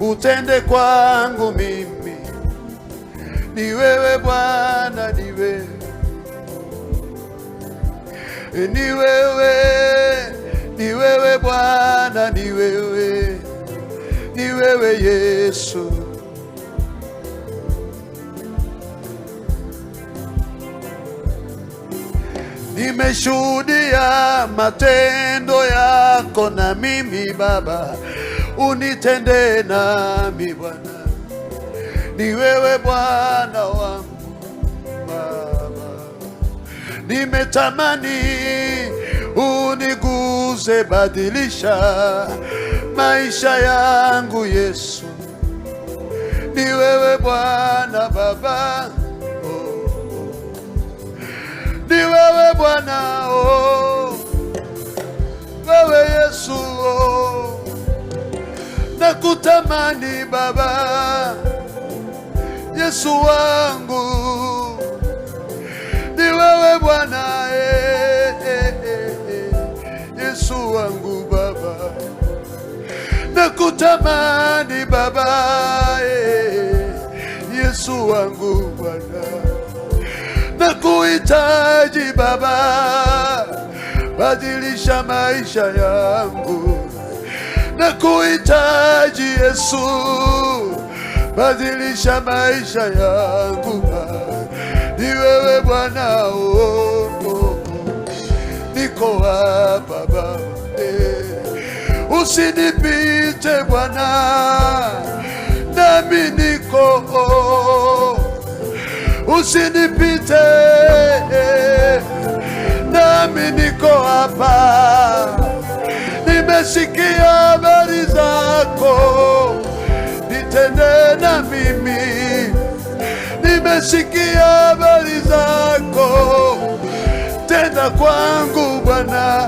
utende kwangu mimi. Ni wewe Bwana, ni wewe, ni wewe, ni wewe Bwana, ni wewe, ni wewe Yesu. Nimeshuhudia matendo yako, na mimi Baba unitende nami Bwana. Ni wewe Bwana wangu Baba, nimetamani uniguze, badilisha maisha yangu Yesu. Ni wewe Bwana Baba, ni wewe Bwana, wewe Yesu, nakutamani Baba, Yesu wangu. Ni wewe Bwana, Yesu wangu Baba, nakutamani Baba, Yesu wangu Bwana, nakuhitaji Baba, badilisha maisha yangu. Nakuhitaji Yesu, badilisha maisha yangu. Ni wewe Bwana, niko hapa Baba, usinipite Bwana, nami niko, usinipite, nami niko hapa. Nimesikia habari zako, nitende na mimi. Nimesikia habari zako, tenda kwangu Bwana.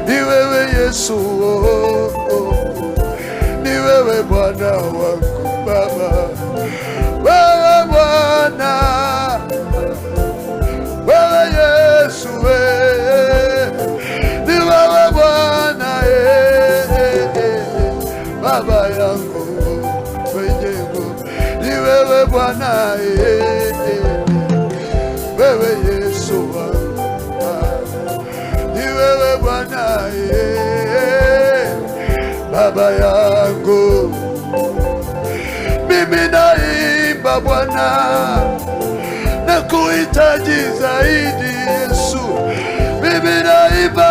Ni wewe Yesu, ni wewe Bwana wangu Baba, wewe Bwana, wewe Yesu, ni wewe Bwana, Baba yangu mwenye nguvu. Ni wewe Bwana, wewe Yesu wangu, ni wewe Bwana, Baba yangu. Mimi naimba Bwana, nakuhitaji zaidi Yesu. Mimi naimba,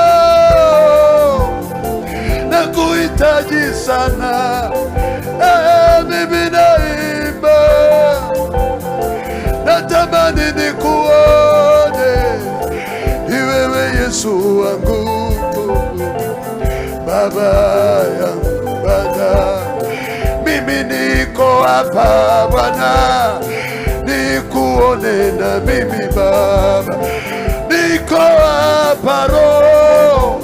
nakuhitaji sana. Mimi naimba, natamani nikuone. Ni wewe Yesu wangu, Baba yangu Bwana. Mimi niko hapa Bwana, nikuone na mimi Baba. Niko hapa Roho,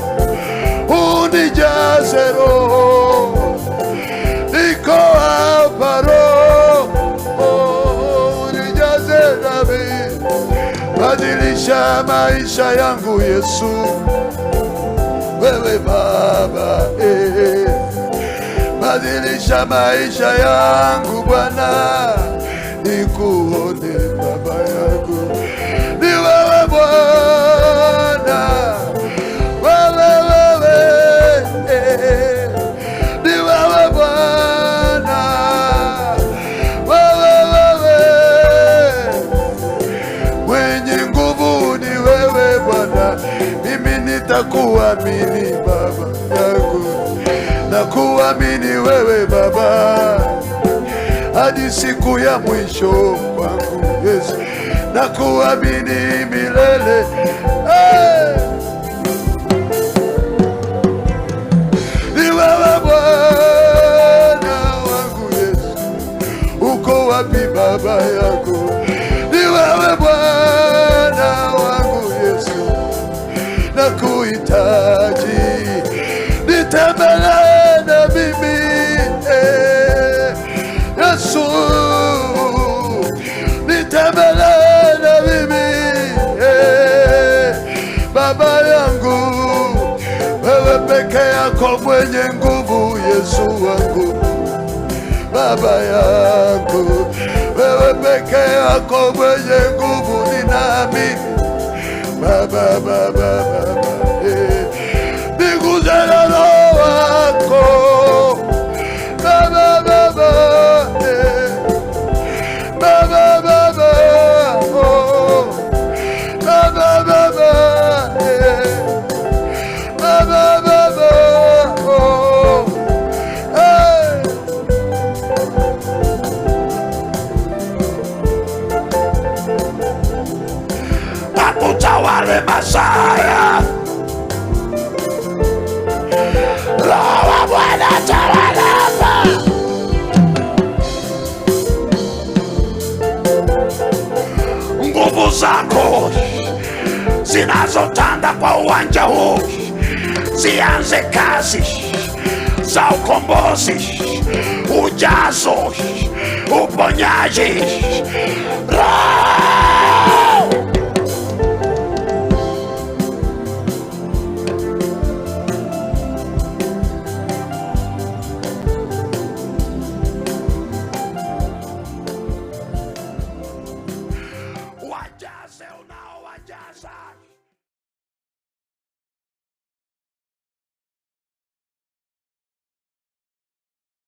unijaze Roho. Niko hapa Roho, unijaze nami. Badilisha maisha yangu Yesu, wewe Baba, badilisha maisha yangu Bwana, nikuone Baba yangu. Ni wewe Bwana, wewe, ni wewe Bwana, wewe, mwenye nguvu ni wewe Bwana. Mimi nitakuamini Baba yangu, nakuamini wewe Baba, hadi siku ya mwisho kwangu Yesu, nakuamini milele. Ni wewe Bwana wangu Yesu, uko wapi Baba yangu? Ni wewe Bwana wangu Yesu, nakuhitaji. Nitembelee na mimi Yesu, nitembelee na mimi Baba yangu. Wewe peke yako mwenye nguvu Yesu wangu, Baba yangu, wewe peke yako mwenye nguvu, ninaamini Baba, Baba, Baba, niguze na Roho wako Baba, Baba, Baba, Baba, oh, Baba, Baba, Baba, Baba, oh, hey. Utawale Masaya, Roho wa Bwana tawala hapa. Nguvu zako zinazotanda kwa uwanja huu zianze kazi za ukombozi, ujazo, uponyaji. Wajaze unaowajaza.